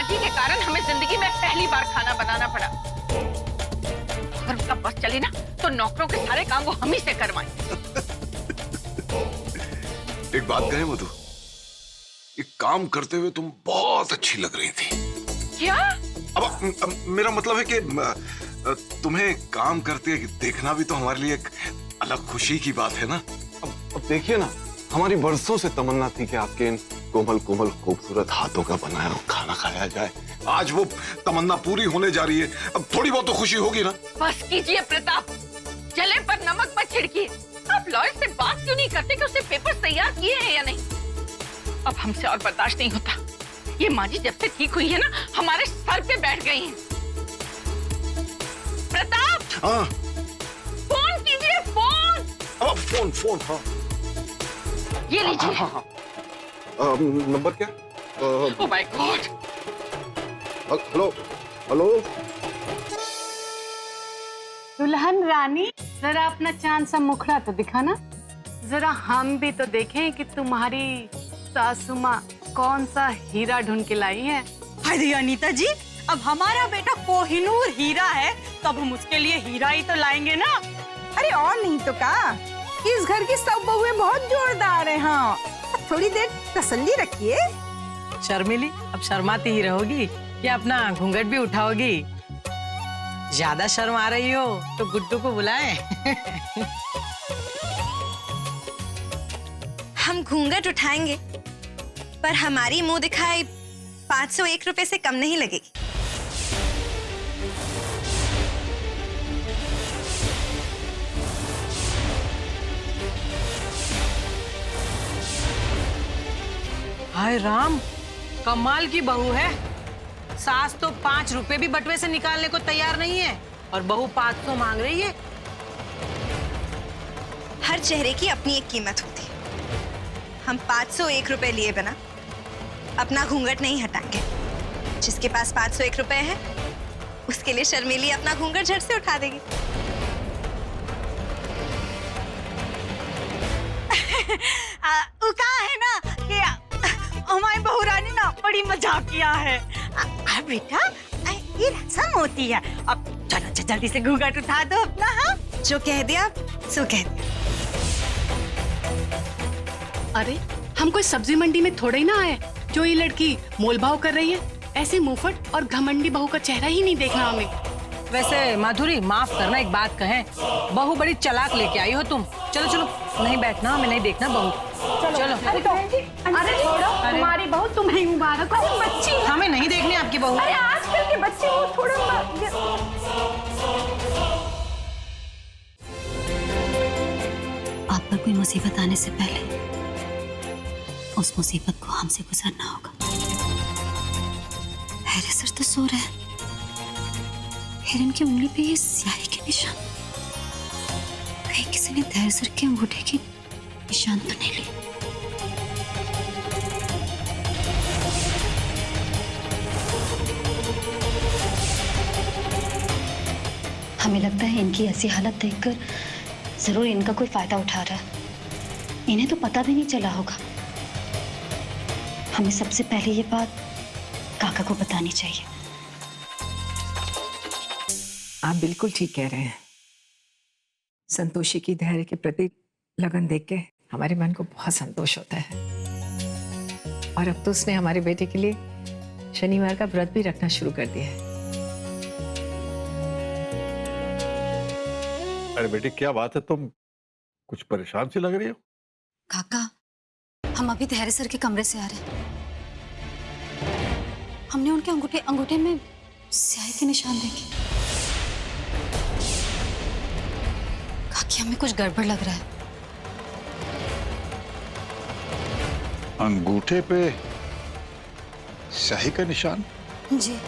माजी के कारण हमें जिंदगी में पहली बार खाना बनाना पड़ा। अगर उनका बस चले ना तो नौकरों के सारे काम वो हम ही से करवाएं। एक बात कहें मधु, ये काम करते हुए तुम बहुत अच्छी लग रही थी। क्या? अब मेरा मतलब है कि तुम्हें काम करते देखना भी तो हमारे लिए एक अलग खुशी की बात है ना। अब देखिए ना, हमारी बरसों से तमन्ना थी कि आपके इन कोमल कोमल खूबसूरत हाथों का बनाया हुआ खाना खाया जाए। आज वो तमन्ना पूरी होने जा रही है। अब थोड़ी बहुत तो खुशी होगी ना। बस कीजिए प्रताप, जले पर नमक मत छिड़किए। आप लॉयर से बात क्यों नहीं करते कि उसने पेपर्स तैयार किए हैं या नहीं? अब हमसे और बर्दाश्त नहीं होता। ये माजी जब से ठीक हुई है ना, हमारे सर पे बैठ गई हैं। प्रताप! हाँ। फोन कीजिए, फोन। अब फोन फोन हाँ। ये लीजिए। हाँ। नंबर क्या? Oh my God. Hello hello. दुल्हन रानी, जरा अपना चांद सा मुखड़ा तो दिखाना। जरा हम भी तो देखें कि तुम्हारी सासू माँ कौन सा हीरा ढूंढ के लाई है। अरे अनीता जी, अब हमारा बेटा कोहिनूर हीरा है तो अब हम उसके लिए हीरा ही तो लाएंगे ना। अरे और नहीं तो का, इस घर की सब बहुएं बहुत जोरदार हैं। हाँ, थोड़ी देर तसल्ली रखिए। शर्मिली, अब शर्माती ही रहोगी या अपना घूंघट भी उठाओगी? ज्यादा शर्म आ रही हो तो गुड्डू को बुलाएं। हम घूंघट उठाएंगे पर हमारी मुंह दिखाई 501 रुपए से कम नहीं लगेगी। हाय राम, कमाल की बहू है। सास तो 5 रुपए भी बटुए से निकालने को तैयार नहीं है और बहू 500 मांग रही है। हर चेहरे की अपनी एक कीमत होती है। हम 501 रुपए लिए बिना अपना घूंघट नहीं हटाएंगे। जिसके पास 501 रुपए है उसके लिए शर्मिली अपना घूंघट झट से उठा देगी। कहा है ना कि हमारी बहू रानी ना बड़ी मजाक किया है। बेटा, ये रसम होती है। अब चलो जल्दी से घूंघट उठा दो अपना। हाँ, जो कह दिया सो कह दिया। अरे हम कोई सब्जी मंडी में थोड़े ही ना आए जो ये लड़की मोल भाव कर रही है। ऐसे मुंहफट और घमंडी बहू का चेहरा ही नहीं देखना हमें। वैसे माधुरी, माफ करना, एक बात कहें, बहू बड़ी चालाक लेके आई हो तुम। चलो चलो, नहीं बैठना, हमें नहीं देखना बहू। चलो। अरे छोड़ो, तुम्हारी बहू तुम्हें मुबारक हो। बच्ची हमें नहीं देखनी आपकी बहू। अरे आजकल के बच्चे वो थोड़ा आप पर कोई मुसीबत आने से पहले उस मुसीबत को हमसे गुजरना होगा। हैरे सर तो सो रहे हैं, फिर इनकी उंगली पे ये स्याही के निशान। कहीं किसी ने धैर्य सर के अंगूठे के निशान तो नहीं लिए? हमें लगता है इनकी ऐसी हालत देखकर जरूर इनका कोई फायदा उठा रहा है। इन्हें तो पता भी नहीं चला होगा। हमें सबसे पहले ये बात काका को बतानी चाहिए। आप बिल्कुल ठीक कह रहे हैं। संतोषी की धैर्य के प्रति लगन देख के हमारे मन को बहुत संतोष होता है। और अब तो उसने हमारे बेटे के लिए शनिवार का व्रत भी रखना शुरू कर दिया है। अरे बेटी, क्या बात है, तुम कुछ परेशान सी लग रही हो? काका, हम अभी धैर्य सर के कमरे से आ रहे हैं। हमने उनके अंगूठे में स्याही के निशान देखे। काकी, हमें कुछ गड़बड़ लग रहा है। अंगूठे पे स्याही का निशान? जी।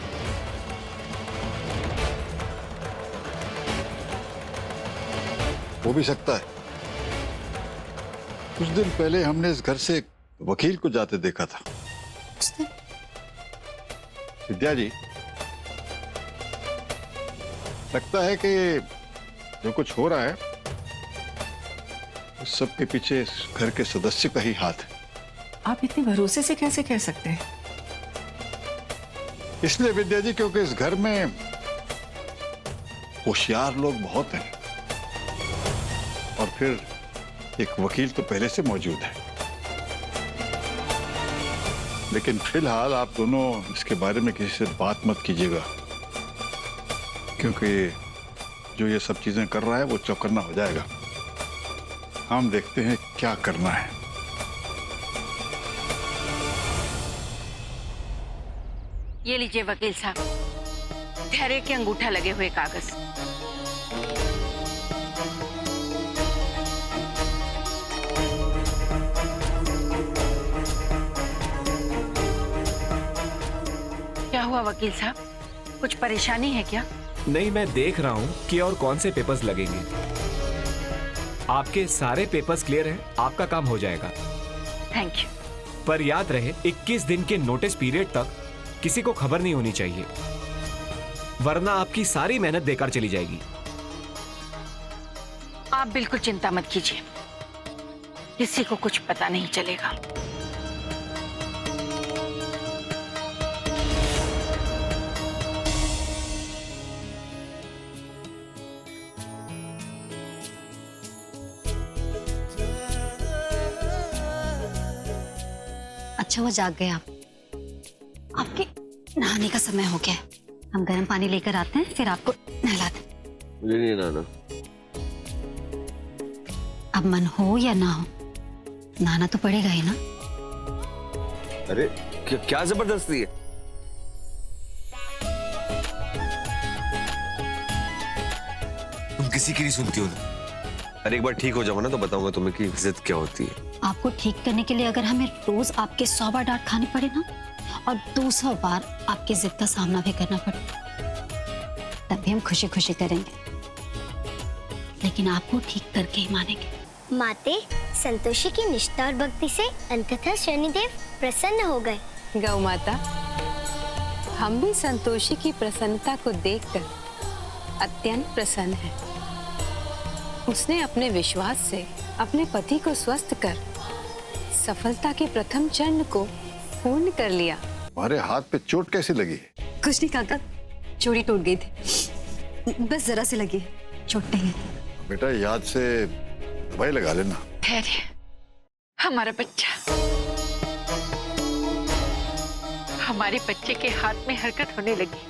हो भी सकता है। कुछ दिन पहले हमने इस घर से एक वकील को जाते देखा था। विद्या जी, लगता है कि जो कुछ हो रहा है उस सब के पीछे इस घर के सदस्य का ही हाथ है। आप इतने भरोसे से कैसे कह सकते हैं? इसलिए विद्या जी क्योंकि इस घर में होशियार लोग बहुत हैं और फिर एक वकील तो पहले से मौजूद है। लेकिन फिलहाल आप दोनों इसके बारे में किसी से बात मत कीजिएगा, क्योंकि जो ये सब चीजें कर रहा है वो चौकन्ना हो जाएगा। हम देखते हैं क्या करना है। ये लीजिए वकील साहब, धैर्य के अंगूठा लगे हुए कागज। क्या हुआ वकील साहब, कुछ परेशानी है क्या? नहीं, मैं देख रहा हूँ कि और कौन से पेपर्स लगेंगे। आपके सारे पेपर्स क्लियर हैं, आपका काम हो जाएगा। Thank you. पर याद रहे 21 दिन के नोटिस पीरियड तक किसी को खबर नहीं होनी चाहिए, वरना आपकी सारी मेहनत बेकार चली जाएगी। आप बिल्कुल चिंता मत कीजिए, किसी को कुछ पता नहीं चलेगा। अच्छा वो जाग गए आप। आपके नहाने का समय हो गया है। हम गर्म पानी लेकर आते हैं, फिर आपको नहलाते हैं। मुझे नहीं नहाना। अब मन हो या ना हो, नहाना तो पड़ेगा ही ना। अरे क्या जबरदस्ती है। तुम किसी की नहीं सुनती हो ना। अरे एक बार ठीक हो जाओ ना तो बताऊंगा तुम्हें कि इज्जत क्या होती है। आपको ठीक करने के लिए अगर हमें रोज आपके 100 बार डांट खानी पड़े ना, और 200 बार आपके जिद का सामना भी करना पड़े, तब भी हम खुशी खुशी करेंगे, लेकिन आपको ठीक करके ही मानेंगे। माते, संतोषी की निष्ठा और भक्ति से अंततः शनिदेव प्रसन्न हो गए। गौ माता, हम भी संतोषी की प्रसन्नता को देखकर अत्यंत प्रसन्न हैं। उसने अपने विश्वास से अपने पति को स्वस्थ कर सफलता के प्रथम चरण को पूर्ण कर लिया। हमारे हाथ पे चोट कैसे लगी? कुछ नहीं काका, चोरी टूट गई थी, बस जरा सी लगी, चोट नहीं है। बेटा याद से दवाई लगा लेना। धैर्य, हमारा बच्चा, हमारे बच्चे के हाथ में हरकत होने लगी,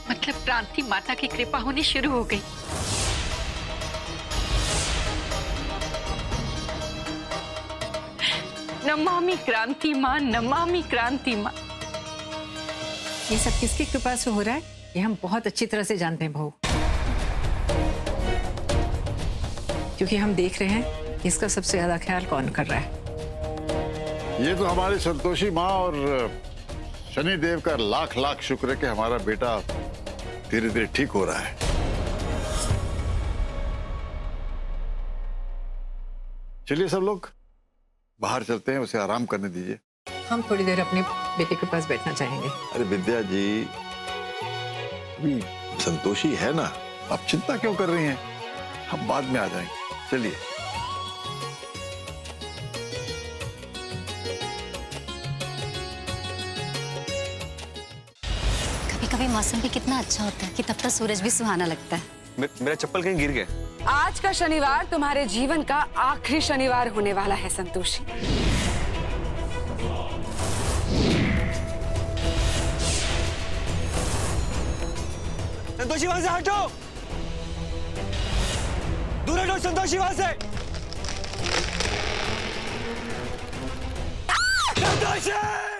मतलब क्रांति माता की कृपा होनी शुरू हो गई। नमामि क्रांति मां, नमामि क्रांति मां। ये सब किसकी कृपा से हो रहा है, ये हम बहुत अच्छी तरह से जानते हैं बहू, क्योंकि हम देख रहे हैं कि इसका सबसे ज्यादा ख्याल कौन कर रहा है। ये तो हमारी संतोषी माँ और शनिदेव का लाख लाख शुक्र है कि हमारा बेटा धीरे धीरे ठीक हो रहा है। चलिए सब लोग बाहर चलते हैं, उसे आराम करने दीजिए। हम थोड़ी देर अपने बेटे के पास बैठना चाहेंगे। अरे विद्या जी, अभी संतोषी है ना, आप चिंता क्यों कर रही हैं? हम बाद में आ जाएंगे। चलिए। कभी कभी मौसम भी कितना अच्छा होता है कि तब तक सूरज भी सुहाना लगता है। मेरा चप्पल कहीं गिर गया। आज का शनिवार तुम्हारे जीवन का आखिरी शनिवार होने वाला है संतोषी। संतोषी वहां से हटो, दूर हटो संतोषी वहां से। संतोषी!